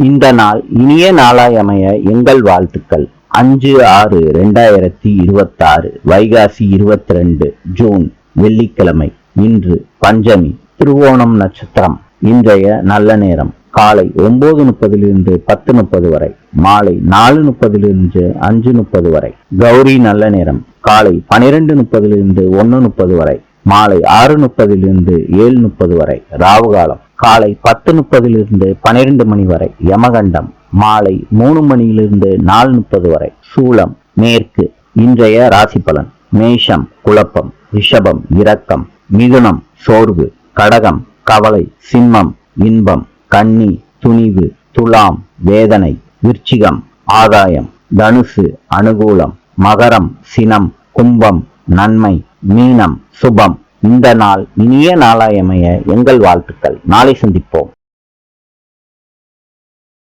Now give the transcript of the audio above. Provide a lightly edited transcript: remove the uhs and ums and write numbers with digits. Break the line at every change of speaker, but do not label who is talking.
இந்த நாள் இனிய நாளாயமைய எங்கள் வாழ்த்துக்கள். 5/6/2026 வைகாசி 22 ஜூன் வெள்ளிக்கிழமை. இன்று பஞ்சமி, திருவோணம் நட்சத்திரம். இன்றைய நல்ல நேரம் காலை 9:30 - 10:30 வரை, மாலை 4:30 - 5:30 வரை. கௌரி நல்ல நேரம் காலை 12:30 - 1:30 வரை, மாலை 6:30 - 7:30 வரை. ராவுகாலம் காலை 10:30 - 12 மணி வரை. யமகண்டம் மாலை 3 மணியிலிருந்து 4:30 வரை. சூலம் மேற்கு. இன்றைய ராசி பலன்: மேஷம் குழப்பம், ரிஷபம் இரக்கம், மிதுனம் சோர்வு, கடகம் கவலை, சிம்மம் இன்பம், கன்னி துணிவு, துலாம் வேதனை, விருச்சிகம் ஆதாயம், தனுசு அனுகூலம், மகரம் சினம், கும்பம் நன்மை, மீனம் சுபம். இந்த நாள் இனிய நாளாயமைய எங்கள் வாழ்த்துக்கள். நாளை சந்திப்போம்.